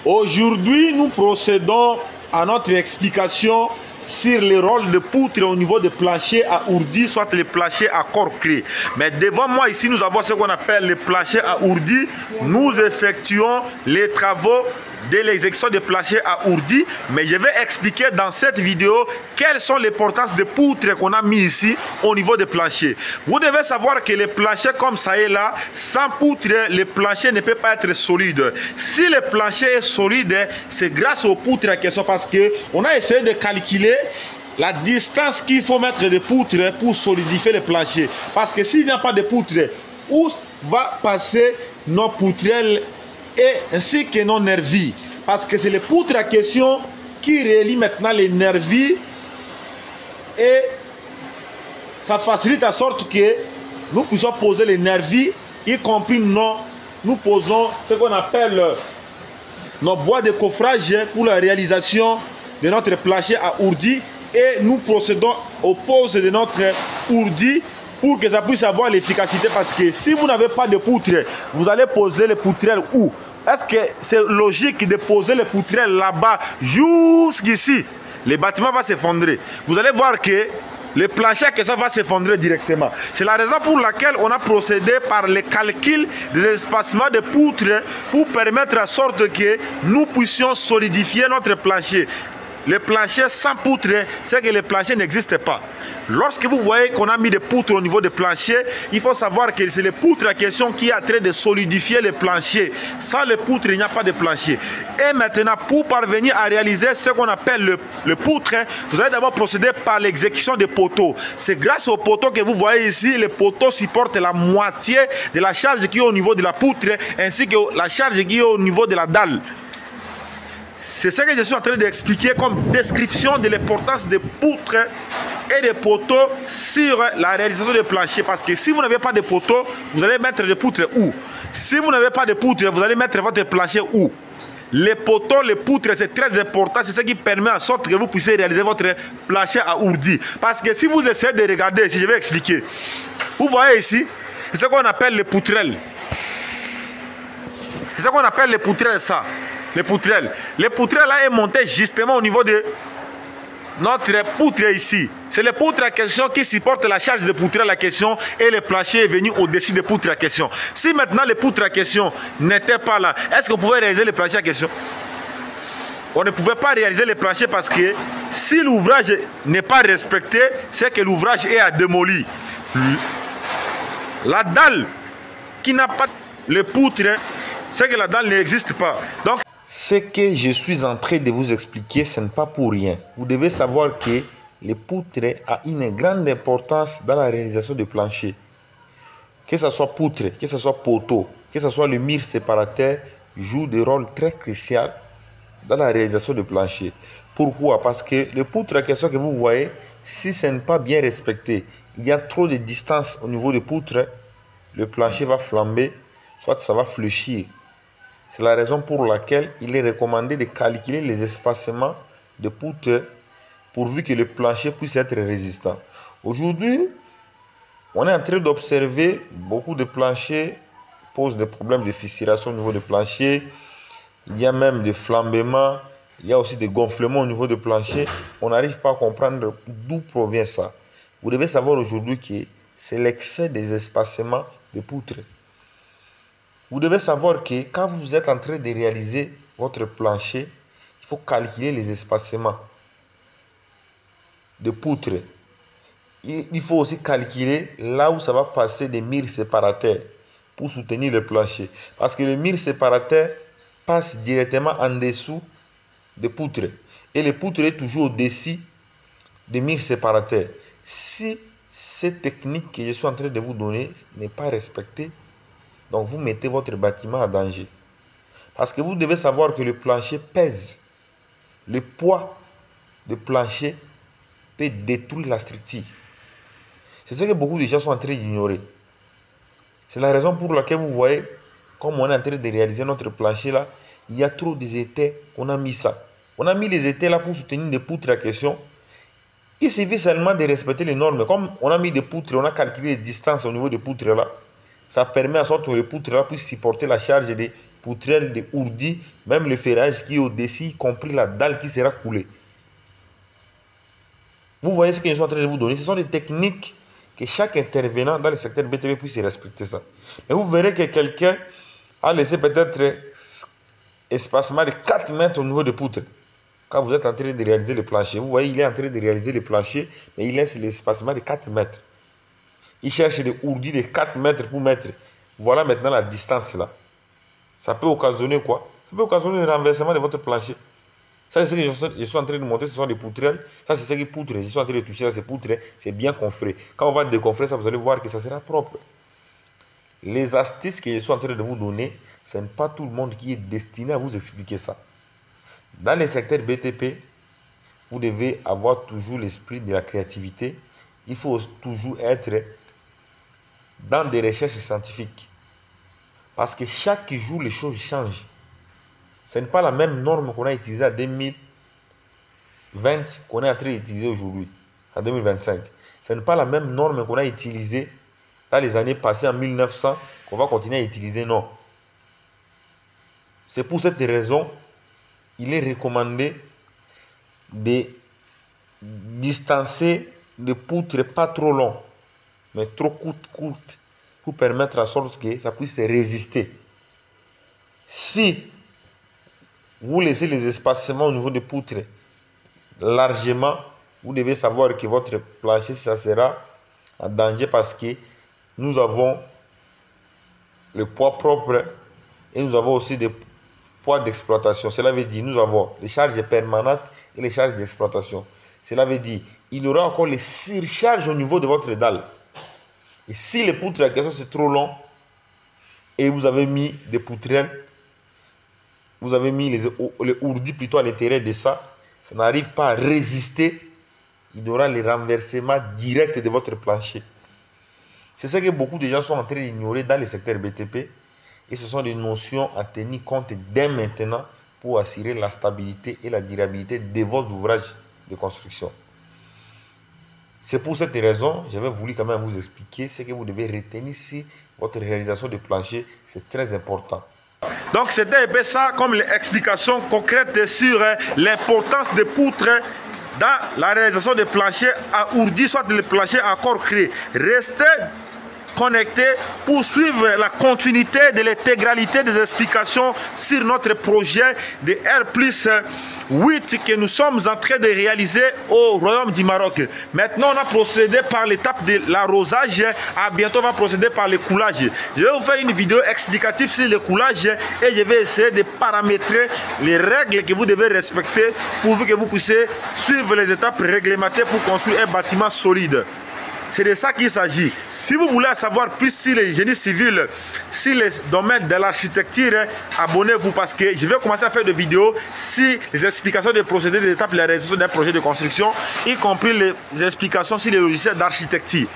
Aujourd'hui, nous procédons à notre explication sur les rôles de poutres au niveau des planchers à ourdi, soit les planchers à corps créé. Mais devant moi ici, nous avons ce qu'on appelle les planchers à ourdi. Nous effectuons les travaux de l'exécution des planchers à ourdi, mais je vais expliquer dans cette vidéo quelles sont les importances des poutres qu'on a mis ici au niveau des planchers. Vous devez savoir que les planchers comme ça et là, sans poutre, le plancher ne peut pas être solide. Si le plancher est solide, c'est grâce aux poutres en question, parce qu'on a essayé de calculer la distance qu'il faut mettre de poutres pour solidifier le plancher. Parce que s'il n'y a pas de poutres, où va passer nos poutrelles et ainsi que nos nervis, parce que c'est les poutres à question qui relient maintenant les nervis, et ça facilite à sorte que nous puissions poser les nervis, y compris nous posons ce qu'on appelle nos bois de coffrage pour la réalisation de notre plancher à ourdi, et nous procédons aux poses de notre ourdi pour que ça puisse avoir l'efficacité. Parce que si vous n'avez pas de poutres, vous allez poser les poutrelles où? Est-ce que c'est logique de poser les poutrelles là-bas jusqu'ici? Le bâtiment va s'effondrer. Vous allez voir que le plancher que ça va s'effondrer directement. C'est la raison pour laquelle on a procédé par le calcul des espacements de poutres pour permettre à sorte que nous puissions solidifier notre plancher. Le plancher sans poutre, c'est que le plancher n'existe pas. Lorsque vous voyez qu'on a mis des poutres au niveau des planchers, il faut savoir que c'est les poutres à question qui est en train de solidifier le plancher. Sans les poutres, il n'y a pas de plancher. Et maintenant, pour parvenir à réaliser ce qu'on appelle le poutre, vous allez d'abord procéder par l'exécution des poteaux. C'est grâce aux poteaux que vous voyez ici, les poteaux supportent la moitié de la charge qui est au niveau de la poutre, ainsi que la charge qui est au niveau de la dalle. C'est ce que je suis en train d'expliquer comme description de l'importance des poutres et des poteaux sur la réalisation des planchers. Parce que si vous n'avez pas de poteaux, vous allez mettre des poutres où? Si vous n'avez pas de poutres, vous allez mettre votre plancher où? Les poteaux, les poutres, c'est très important. C'est ce qui permet en sorte que vous puissiez réaliser votre plancher à ourdi. Parce que si vous essayez de regarder ici, je vais expliquer. Vous voyez ici, c'est ce qu'on appelle les poutrelles. C'est ce qu'on appelle les poutrelles, ça. Les poutrelles. Les poutrelles là est montée justement au niveau de notre poutre ici. C'est les poutres à question qui supportent la charge de poutrelles à question, et le plancher est venu au-dessus des poutres à question. Si maintenant les poutres à question n'étaient pas là, est-ce qu'on pouvait réaliser le plancher à question? On ne pouvait pas réaliser le plancher, parce que si l'ouvrage n'est pas respecté, c'est que l'ouvrage est à démolir. La dalle qui n'a pas le poutre, c'est que la dalle n'existe pas. Donc, ce que je suis en train de vous expliquer, ce n'est pas pour rien. Vous devez savoir que les poutres ont une grande importance dans la réalisation du plancher. Que ce soit poutre, que ce soit poteau, que ce soit le mur séparateur, joue des rôles très cruciaux dans la réalisation du plancher. Pourquoi? Parce que le poutre à question que vous voyez, si ce n'est pas bien respecté, il y a trop de distance au niveau des poutres, le plancher va flamber, soit ça va fléchir. C'est la raison pour laquelle il est recommandé de calculer les espacements de poutres pourvu que le plancher puisse être résistant. Aujourd'hui, on est en train d'observer beaucoup de planchers posent des problèmes de fissuration au niveau du plancher. Il y a même des flambements, il y a aussi des gonflements au niveau du plancher. On n'arrive pas à comprendre d'où provient ça. Vous devez savoir aujourd'hui que c'est l'excès des espacements de poutres. Vous devez savoir que quand vous êtes en train de réaliser votre plancher, il faut calculer les espacements de poutres. Il faut aussi calculer là où ça va passer des murs séparateurs pour soutenir le plancher. Parce que le mur séparateur passe directement en dessous des poutres. Et les poutres est toujours au-dessus des murs séparateurs. Si cette technique que je suis en train de vous donner n'est pas respectée, donc vous mettez votre bâtiment en danger. Parce que vous devez savoir que le plancher pèse. Le poids du plancher peut détruire la structure. C'est ce que beaucoup de gens sont en train d'ignorer. C'est la raison pour laquelle vous voyez, comme on est en train de réaliser notre plancher là, il y a trop d'étais, on a mis ça. On a mis les étais là pour soutenir des poutres à question. Il suffit seulement de respecter les normes. Comme on a mis des poutres, on a calculé les distances au niveau des poutres là. Ça permet à sorte que les poutres là puissent supporter la charge de poutrelles de ourdi, même le ferrage qui est au-dessus, y compris la dalle qui sera coulée. Vous voyez ce que je suis en train de vous donner. Ce sont des techniques que chaque intervenant dans le secteur BTP puisse respecter ça. Mais vous verrez que quelqu'un a laissé peut-être espacement de 4 mètres au niveau de poutre. Quand vous êtes en train de réaliser le plancher, vous voyez, il est en train de réaliser le plancher, mais il laisse l'espacement de 4 mètres. Il cherche des ourdis de 4 mètres pour mettre. Voilà maintenant la distance là. Ça peut occasionner quoi? Ça peut occasionner le renversement de votre plancher. Ça, c'est ce que je suis en train de montrer, ce sont des poutrelles. Ça, c'est ce qui poutre. Je suis en train de toucher à ces poutres. C'est bien confré. Quand on va déconfrer ça, vous allez voir que ça sera propre. Les astuces que je suis en train de vous donner, ce n'est pas tout le monde qui est destiné à vous expliquer ça. Dans les secteurs BTP, vous devez avoir toujours l'esprit de la créativité. Il faut toujours être dans des recherches scientifiques. Parce que chaque jour, les choses changent. Ce n'est pas la même norme qu'on a utilisée en 2020 qu'on est en train d'utiliser aujourd'hui, en 2025. Ce n'est pas la même norme qu'on a utilisée dans les années passées, en 1900, qu'on va continuer à utiliser, non. C'est pour cette raison, il est recommandé de distancer les poutres pas trop longs, mais trop courtes, pour permettre à sorte que ça puisse résister. Si vous laissez les espacements au niveau des poutres largement, vous devez savoir que votre plancher, ça sera en danger parce que nous avons le poids propre et nous avons aussi des poids d'exploitation. Cela veut dire nous avons les charges permanentes et les charges d'exploitation. Cela veut dire il y aura encore les surcharges au niveau de votre dalle. Et si les poutres à question c'est trop long et vous avez mis des poutrelles, vous avez mis les ourdis plutôt à l'intérieur de ça, ça n'arrive pas à résister, il y aura le renversement direct de votre plancher. C'est ce que beaucoup de gens sont en train d'ignorer dans le secteur BTP et ce sont des notions à tenir compte dès maintenant pour assurer la stabilité et la durabilité de vos ouvrages de construction. C'est pour cette raison, j'avais voulu quand même vous expliquer ce que vous devez retenir si votre réalisation de plancher, c'est très important. Donc c'était un peu ça comme l'explication concrète sur l'importance des poutres dans la réalisation des planchers à ourdi, soit des planchers à corps créé. Restez connectés pour suivre la continuité de l'intégralité des explications sur notre projet de R+8 que nous sommes en train de réaliser au Royaume du Maroc. Maintenant, on a procédé par l'étape de l'arrosage. À bientôt, on va procéder par le coulage. Je vais vous faire une vidéo explicative sur le coulage et je vais essayer de paramétrer les règles que vous devez respecter pour que vous puissiez suivre les étapes réglementées pour construire un bâtiment solide. C'est de ça qu'il s'agit. Si vous voulez savoir plus sur les génies civils, sur les domaines de l'architecture, abonnez-vous parce que je vais commencer à faire des vidéos sur les explications des procédés, des étapes de la réalisation d'un projet de construction, y compris les explications sur les logiciels d'architecture.